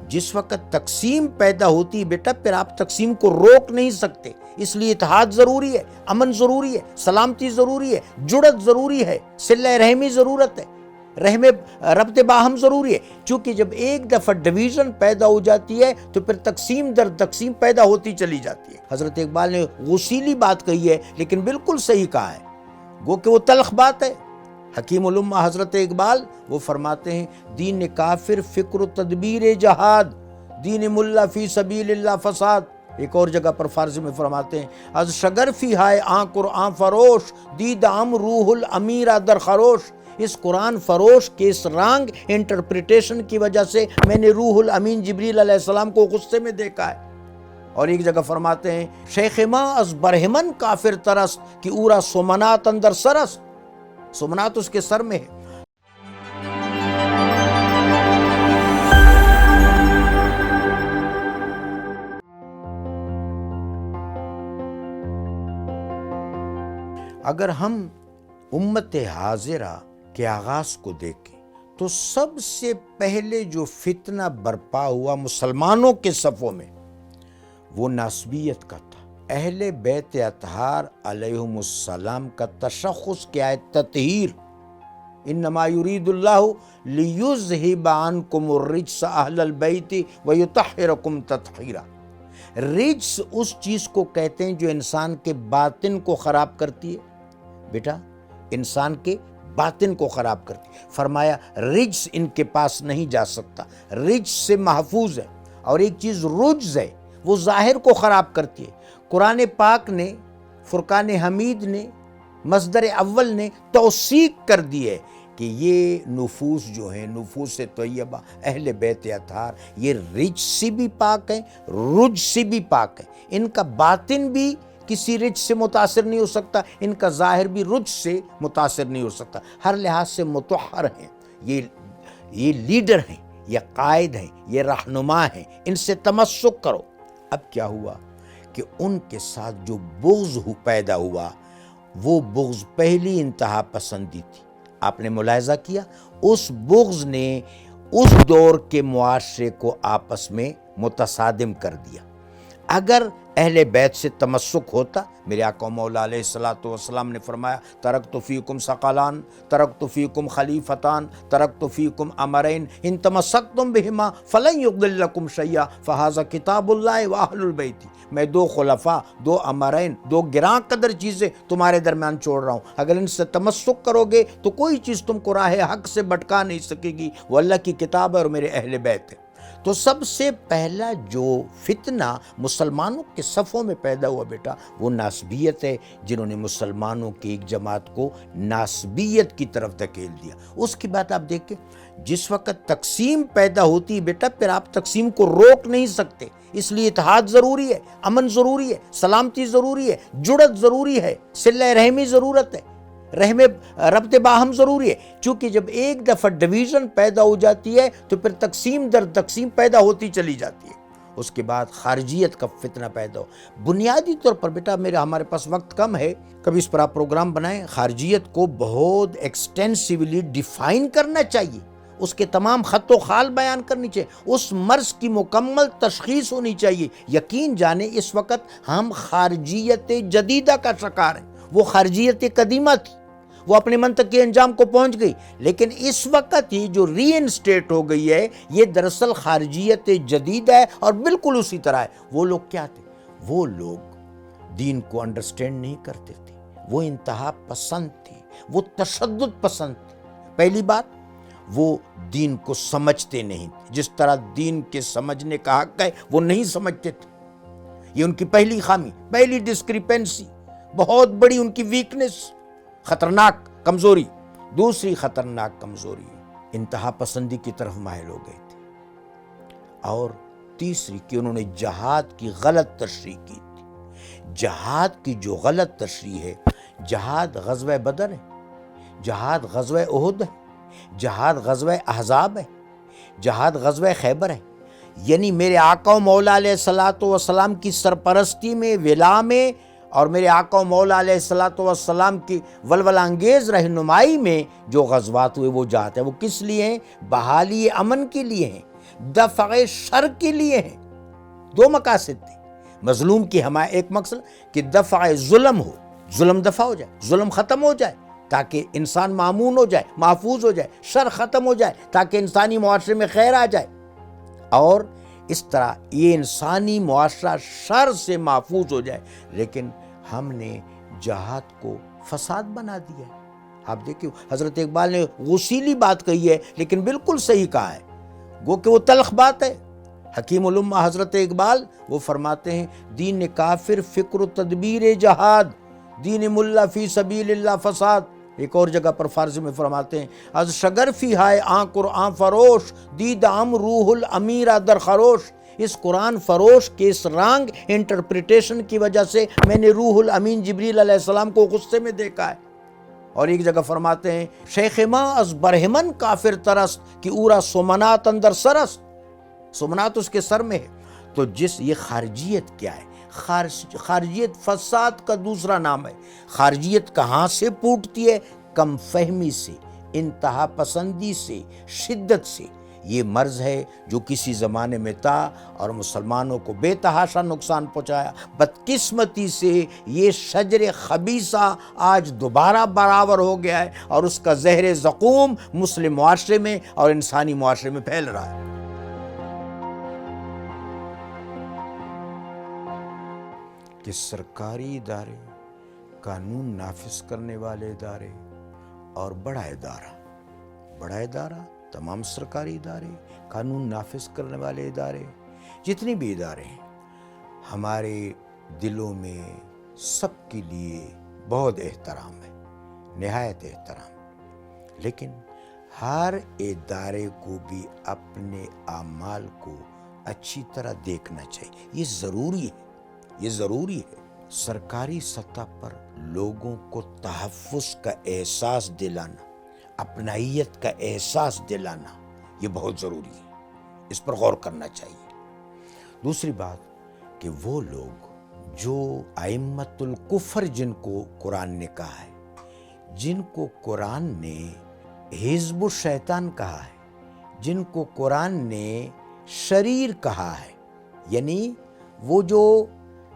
جس وقت تقسیم پیدا ہوتی ہے بیٹا پھر آپ تقسیم کو روک نہیں سکتے، اس لیے اتحاد ضروری ہے، امن ضروری ہے، سلامتی ضروری ہے، جڑت ضروری ہے، صلہ رحمی ضرورت ہے، ربط باہم ضروری ہے۔ چونکہ جب ایک دفعہ ڈویژن پیدا ہو جاتی ہے تو پھر تقسیم در تقسیم پیدا ہوتی چلی جاتی ہے۔ حضرت اقبال نے غسیلی بات کہی ہے لیکن بالکل صحیح کہا ہے، گو کہ وہ تلخ بات ہے۔ حکیم الامہ حضرت اقبال وہ فرماتے ہیں دین کافر فکر و تدبیر جہاد، دین ملا فی سبیل اللہ فساد۔ ایک اور جگہ پر فارسی میں فرماتے ہیں از شگرفی ہائے آن قرآن فروش دیدام روح الامیرہ در خروش۔ اس قرآن فروش کے اس رانگ انٹرپریٹیشن کی وجہ سے میں نے روح الامین جبریل علیہ السلام کو غصے میں دیکھا ہے۔ اور ایک جگہ فرماتے ہیں شیخ ماں از برہمن کافر ترست کہ اورا سمنات اندر سرست، سمنات اس کے سر میں ہے۔ اگر ہم امت حاضرہ کے آغاز کو دیکھیں تو سب سے پہلے جو فتنہ برپا ہوا مسلمانوں کے صفوں میں وہ ناسبیت کا تھا۔ اہل بیت اطہار علیہم السلام کا تشخص کیا ہے؟ تطہیر۔ انما یرید اللہ لیذہب عنکم الرجس اہل البیت ویطہرکم تطہیرا۔ رجس اس چیز کو کہتے ہیں جو انسان کے باطن کو خراب کرتی ہے، بیٹا انسان کے باطن کو خراب کرتی ہے۔ فرمایا رجس ان کے پاس نہیں جا سکتا، رجس سے محفوظ ہے۔ اور ایک چیز رجز ہے، وہ ظاہر کو خراب کرتی ہے۔ قرآن پاک نے، فرقان حمید نے، مصدر اول نے توثیق کر دی ہے کہ یہ نفوس جو ہیں، نفوس طیبہ اہل بیت اطہار، یہ رجس سے بھی پاک ہیں، رج سے بھی پاک ہیں۔ ان کا باطن بھی کسی رج سے متاثر نہیں ہو سکتا، ان کا ظاہر بھی رج سے متاثر نہیں ہو سکتا، ہر لحاظ سے مطہر ہیں۔ یہ لیڈر ہیں، یہ قائد ہیں، یہ رہنما ہیں، ان سے تمسک کرو۔ اب کیا ہوا کہ ان کے ساتھ جو بغض پیدا ہوا وہ بغض پہلی انتہا پسندی تھی۔ آپ نے ملاحظہ کیا اس بغض نے اس دور کے معاشرے کو آپس میں متصادم کر دیا۔ اگر اہل بیت سے تمسک ہوتا، میرے آقا مولا علیہ السلام نے فرمایا ترکت فیکم ثقلان، ترکت فیکم خلیفتان، ترکت فیکم امرین ان تمسکتم بہما فلن یضلکم شیئا فہذا کتاب اللہ واہل البیت۔ میں دو خلفاء، دو امرین، دو گراں قدر چیزیں تمہارے درمیان چھوڑ رہا ہوں، اگر ان سے تمسک کرو گے تو کوئی چیز تم کو راہ حق سے بھٹکا نہیں سکے گی، وہ اللہ کی کتاب ہے اور میرے اہل بیت ہے۔ تو سب سے پہلا جو فتنہ مسلمانوں کے صفوں میں پیدا ہوا بیٹا وہ ناسبیت ہے، جنہوں نے مسلمانوں کی ایک جماعت کو ناسبیت کی طرف دھکیل دیا۔ اس کی بات آپ دیکھیں جس وقت تقسیم پیدا ہوتی ہے بیٹا پھر آپ تقسیم کو روک نہیں سکتے، اس لیے اتحاد ضروری ہے، امن ضروری ہے، سلامتی ضروری ہے، جڑت ضروری ہے، صلہ رحمی ضرورت ہے، ربط باہم ضروری ہے۔ چونکہ جب ایک دفعہ ڈویژن پیدا ہو جاتی ہے تو پھر تقسیم در تقسیم پیدا ہوتی چلی جاتی ہے۔ اس کے بعد خارجیت کا فتنہ پیدا ہو۔ بنیادی طور پر بیٹا ہمارے پاس وقت کم ہے، کبھی اس پر آپ پروگرام بنائیں۔ خارجیت کو بہت ایکسٹینسیولی ڈیفائن کرنا چاہیے، اس کے تمام خط و خال بیان کرنی چاہیے، اس مرض کی مکمل تشخیص ہونی چاہیے۔ یقین جانیں اس وقت ہم خارجیت جدیدہ کا شکار ہیں، وہ خارجیت قدیمہ تھی، وہ اپنے منطق کے انجام کو پہنچ گئی، لیکن اس وقت یہ جو ری انسٹیٹ ہو گئی ہے یہ دراصل خارجیت جدید ہے اور بالکل اسی طرح ہے۔ وہ لوگ کیا تھے؟ وہ لوگ دین کو انڈرسٹینڈ نہیں کرتے تھے، وہ انتہا پسند تھے، وہ تشدد پسند تھے۔ پہلی بات وہ دین کو سمجھتے نہیں تھے، جس طرح دین کے سمجھنے کا حق ہے وہ نہیں سمجھتے تھے۔ یہ ان کی پہلی خامی، پہلی ڈسکریپنسی، بہت بڑی ان کی ویکنس، خطرناک کمزوری۔ دوسری خطرناک کمزوری انتہا پسندی کی طرف مائل ہو گئے تھے، اور تیسری کہ انہوں نے جہاد کی غلط تشریح کی تھی۔ جہاد کی جو غلط تشریح ہے، جہاد غزوہ بدر ہے، جہاد غزوہ احد ہے، جہاد غزوہ احزاب ہے، جہاد غزوہ خیبر ہے۔ یعنی میرے آقا و مولا علیہ السلام کی سرپرستی میں، ولا میں، اور میرے آقا و مولا علیہ السلام کی ولولہ انگیز رہنمائی میں جو غزوات ہوئے وہ جہاد ہے۔ وہ کس لیے ہیں؟ بحالی امن کے لیے ہیں، دفع شر کے لیے ہیں۔ دو مقاصد تھے، مظلوم کی حمایت، ایک مقصد کہ دفع ظلم ہو، ظلم دفع ہو جائے، ظلم ختم ہو جائے تاکہ انسان مامون ہو جائے، محفوظ ہو جائے، شر ختم ہو جائے تاکہ انسانی معاشرے میں خیر آ جائے، اور اس طرح یہ انسانی معاشرہ شر سے محفوظ ہو جائے۔ لیکن ہم نے جہاد کو فساد بنا دیا ہے۔ آپ دیکھیں حضرت اقبال نے غسیلی بات کہی ہے لیکن بالکل صحیح کہا ہے، گو کہ وہ تلخ بات ہے۔ حکیم الامہ حضرت اقبال وہ فرماتے ہیں دین کافر فکر و تدبیر جہاد، دین ملا فی سبیل اللہ فساد۔ ایک اور جگہ پر فارسی میں فرماتے ہیں از شگرفی ہائے آن قرآن فروش دیدام روح الامیرہ در خروش۔ اس قرآن فروش کے اس رانگ انٹرپریٹیشن کی وجہ سے میں نے روح الامین جبریل علیہ السلام کو غصے میں دیکھا ہے۔ اور ایک جگہ فرماتے ہیں شیخ ماں از برہمن کافر ترست کہ اورا سمنات اندر سرست، سمنات اس کے سر میں ہے۔ تو یہ خارجیت کیا ہے؟ خارجیت فساد کا دوسرا نام ہے۔ خارجیت کہاں سے پھوٹتی ہے؟ کم فہمی سے، انتہا پسندی سے، شدت سے۔ یہ مرض ہے جو کسی زمانے میں تھا اور مسلمانوں کو بے تحاشا نقصان پہنچایا۔ بدقسمتی سے یہ شجر خبیثہ آج دوبارہ برآور ہو گیا ہے اور اس کا زہر زقوم مسلم معاشرے میں اور انسانی معاشرے میں پھیل رہا ہے۔ کہ سرکاری ادارے، قانون نافذ کرنے والے ادارے اور بڑا ادارہ تمام سرکاری ادارے، قانون نافذ کرنے والے ادارے، جتنے بھی ادارے ہیں، ہمارے دلوں میں سب کے لیے بہت احترام ہے، نہایت احترام۔ لیکن ہر ادارے کو بھی اپنے اعمال کو اچھی طرح دیکھنا چاہیے۔ یہ ضروری ہے۔ سرکاری سطح پر لوگوں کو تحفظ کا احساس دلانا، اپنائیت کا احساس دلانا، یہ بہت ضروری ہے، اس پر غور کرنا چاہیے۔ دوسری بات کہ وہ لوگ جو ائمۃ الکفر جن کو قرآن نے کہا ہے، جن کو قرآن نے حزب الشیطان کہا ہے، جن کو قرآن نے شریر کہا ہے، یعنی وہ جو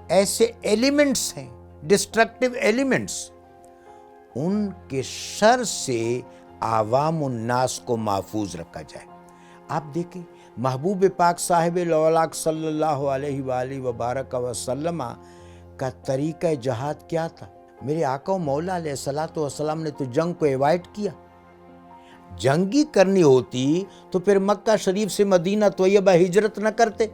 ایسے ایلیمنٹس ہیں، ڈسٹرکٹیو ایلیمنٹس، ان کے شر سے عوام الناس کو محفوظ رکھا جائے۔ آپ دیکھیں محبوب پاک صاحب الاولاق صلی اللہ علیہ وآلہ وبارک وسلم کا طریقہ جہاد کیا تھا؟ میرے آقا و مولا علیہ الصلوۃ والسلام نے تو جنگ کو ایوائڈ کیا۔ جنگ ہی کرنی ہوتی تو پھر مکہ شریف سے مدینہ طیبہ ہجرت نہ کرتے۔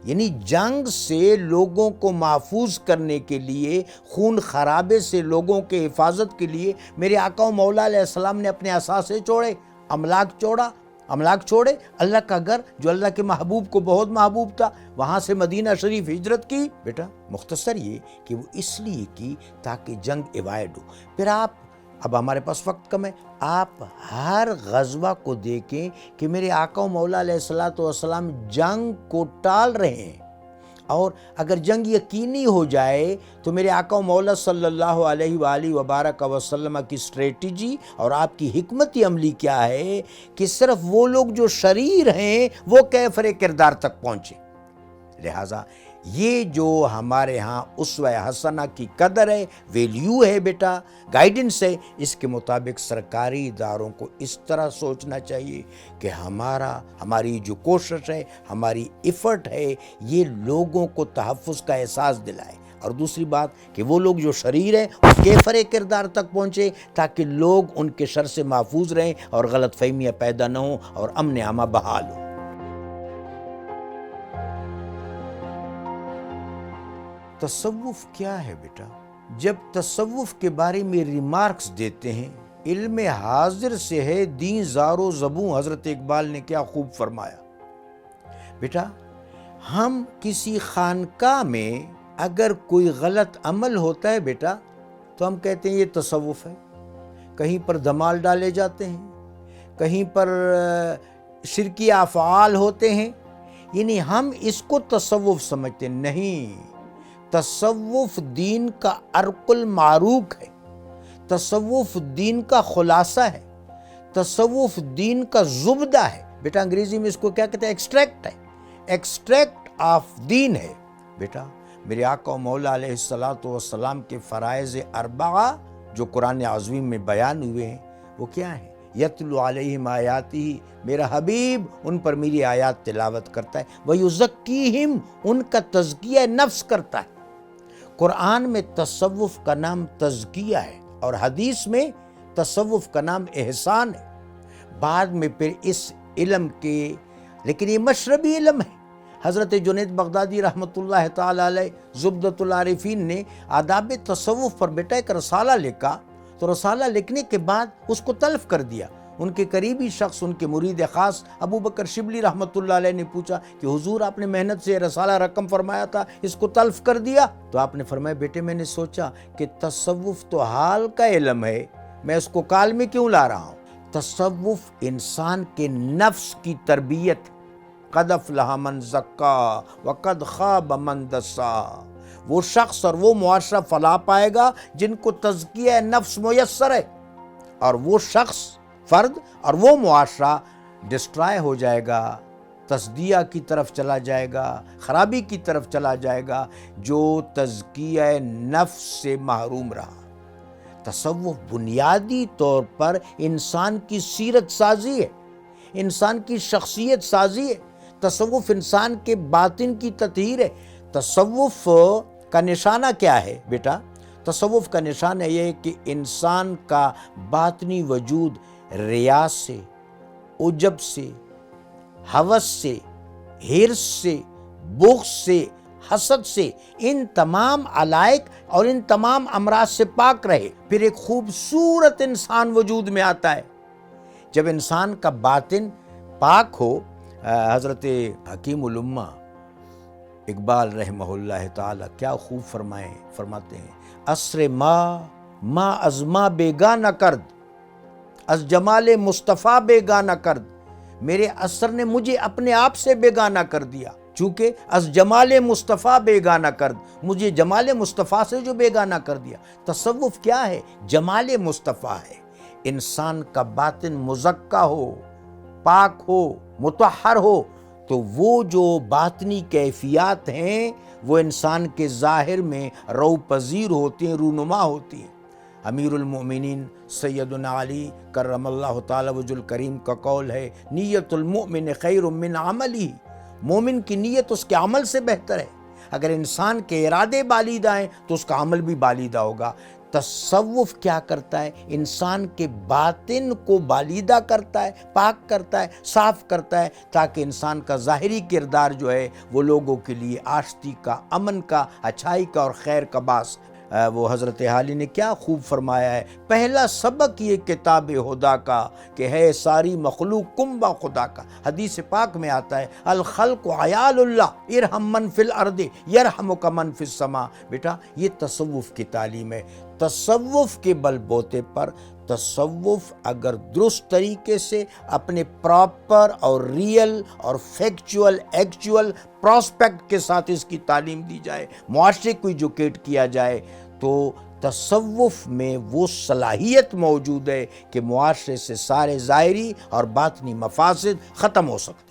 یعنی جنگ سے لوگوں کو محفوظ کرنے کے لیے، خون خرابے سے لوگوں کے حفاظت کے لیے میرے آقا و مولا علیہ السلام نے اپنے اثاثے چھوڑے، املاک چھوڑے، اللہ کا گھر جو اللہ کے محبوب کو بہت محبوب تھا، وہاں سے مدینہ شریف ہجرت کی۔ بیٹا مختصر یہ کہ وہ اس لیے کی تاکہ جنگ ایوائڈ ہو۔ پھر اب ہمارے پاس وقت کم ہے، آپ ہر غزوہ کو دیکھیں کہ میرے آقا و مولا علیہ الصلوۃ والسلام جنگ کو ٹال رہے ہیں، اور اگر جنگ یقینی ہو جائے تو میرے آقا و مولا صلی اللہ علیہ وآلہ وبارک وسلم کی اسٹریٹجی اور آپ کی حکمت عملی کیا ہے کہ صرف وہ لوگ جو شریر ہیں وہ کیفر کردار تک پہنچے۔ لہٰذا یہ جو ہمارے ہاں اسوہ حسنہ کی قدر ہے، ویلیو ہے بیٹا، گائیڈنس ہے، اس کے مطابق سرکاری اداروں کو اس طرح سوچنا چاہیے کہ ہماری جو کوشش ہے، ہماری ایفرٹ ہے، یہ لوگوں کو تحفظ کا احساس دلائے، اور دوسری بات کہ وہ لوگ جو شریر ہیں وہ کیفر کردار تک پہنچے تاکہ لوگ ان کے شر سے محفوظ رہیں اور غلط فہمیاں پیدا نہ ہوں اور امن عامہ بحال ہو۔ تصوف کیا ہے بیٹا؟ جب تصوف کے بارے میں ریمارکس دیتے ہیں، علم حاضر سے ہے دین زار و زبوں، حضرت اقبال نے کیا خوب فرمایا۔ بیٹا ہم کسی خانقاہ میں اگر کوئی غلط عمل ہوتا ہے بیٹا تو ہم کہتے ہیں یہ تصوف ہے، کہیں پر دھمال ڈالے جاتے ہیں، کہیں پر شرکی افعال ہوتے ہیں، یعنی ہم اس کو تصوف سمجھتے نہیں۔ تصوف دین کا ارق المعروق ہے، تصوف دین کا خلاصہ ہے، تصوف دین کا زبدہ ہے، بیٹا انگریزی میں اس کو کیا کہتے ہیں؟ ایکسٹریکٹ ہے، ایکسٹریکٹ آف دین ہے۔ بیٹا میرے آقا و مولا علیہ الصلوۃ والسلام کے فرائض اربعہ جو قرآن عظیم میں بیان ہوئے ہیں وہ کیا ہیں؟ یتلو علیہم آیاتی، میرا حبیب ان پر میری آیات تلاوت کرتا ہے، ویزکیہم، ان کا تزکیہ نفس کرتا ہے۔ قرآن میں تصوف کا نام تزکیہ ہے اور حدیث میں تصوف کا نام احسان ہے۔ بعد میں پھر اس علم کے، لیکن یہ مشربی علم ہے۔ حضرت جنید بغدادی رحمۃ اللہ تعالی علیہ زبدۃ العارفین نے آداب تصوف پر بیٹا ایک رسالہ لکھا، تو رسالہ لکھنے کے بعد اس کو تلف کر دیا۔ ان کے قریبی شخص، ان کے مرید خاص ابو بکر شبلی رحمۃ اللہ علیہ نے پوچھا کہ حضور آپ نے محنت سے رسالہ رقم فرمایا تھا، اس کو تلف کر دیا؟ تو آپ نے فرمایا بیٹے میں نے سوچا کہ تصوف تو حال کا علم ہے، میں اس کو کال میں کیوں لا رہا ہوں؟ تصوف انسان کے نفس کی تربیت، قد افلح من زکا وقد خاب من دسا۔ وہ شخص اور وہ معاشرہ فلاح پائے گا جن کو تزکیہ نفس میسر ہے، اور وہ شخص، فرد اور وہ معاشرہ ڈسٹرائے ہو جائے گا، تصدیہ کی طرف چلا جائے گا، خرابی کی طرف چلا جائے گا جو تزکیہ نفس سے محروم رہا۔ تصوف بنیادی طور پر انسان کی سیرت سازی ہے، انسان کی شخصیت سازی ہے۔ تصوف انسان کے باطن کی تطہیر ہے۔ تصوف کا نشانہ کیا ہے بیٹا؟ تصوف کا نشانہ یہ ہے کہ انسان کا باطنی وجود ریا سے، عجب سے، ہوس سے، حرص سے، بغض سے، حسد سے، ان تمام علائق اور ان تمام امراض سے پاک رہے، پھر ایک خوبصورت انسان وجود میں آتا ہے۔ جب انسان کا باطن پاک ہو، حضرت حکیم الامہ اقبال رحمہ اللہ تعالی کیا خوب فرماتے ہیں، عصر ما از ما بیگانہ کرد، از جمال مصطفیٰ بیگانہ کرد۔ میرے عصر نے مجھے اپنے آپ سے بیگانہ کر دیا، چونکہ از جمال مصطفیٰ بیگانہ کرد، مجھے جمال مصطفیٰ سے جو بیگانہ کر دیا۔ تصوف کیا ہے؟ جمال مصطفیٰ ہے۔ انسان کا باطن مزکا ہو، پاک ہو، مطہر ہو، تو وہ جو باطنی کیفیات ہیں وہ انسان کے ظاہر میں رو پذیر ہوتی ہیں، رونما ہوتی ہیں۔ امیر المؤمنین سیدنا علی کرم اللہ تعالی وجہ الکریم کا قول ہے، نیت المؤمن خیر من عملہ، مومن کی نیت اس کے عمل سے بہتر ہے۔ اگر انسان کے ارادے بالیدہ ہیں تو اس کا عمل بھی بالیدہ ہوگا۔ تصوف کیا کرتا ہے؟ انسان کے باطن کو بالیدہ کرتا ہے، پاک کرتا ہے، صاف کرتا ہے، تاکہ انسان کا ظاہری کردار جو ہے وہ لوگوں کے لیے آشتی کا، امن کا، اچھائی کا اور خیر کا باعث۔ وہ حضرت حالی نے کیا خوب فرمایا ہے، پہلا سبق یہ کتاب خدا کا کہ ہے ساری مخلوق کنبہ خدا کا۔ حدیث پاک میں آتا ہے، الخلق عیال اللہ ارحم من فی الارض یرحمک من فی السماء۔ بیٹا یہ تصوف کی تعلیم ہے۔ تصوف کے بل بوتے پر، تصوف اگر درست طریقے سے اپنے پراپر اور ریئل اور فیکچول ایکچول پراسپیکٹ کے ساتھ اس کی تعلیم دی جائے، معاشرے کو ایجوکیٹ کیا جائے، تو تصوف میں وہ صلاحیت موجود ہے کہ معاشرے سے سارے ظاہری اور باطنی مفاسد ختم ہو سکتے ہیں۔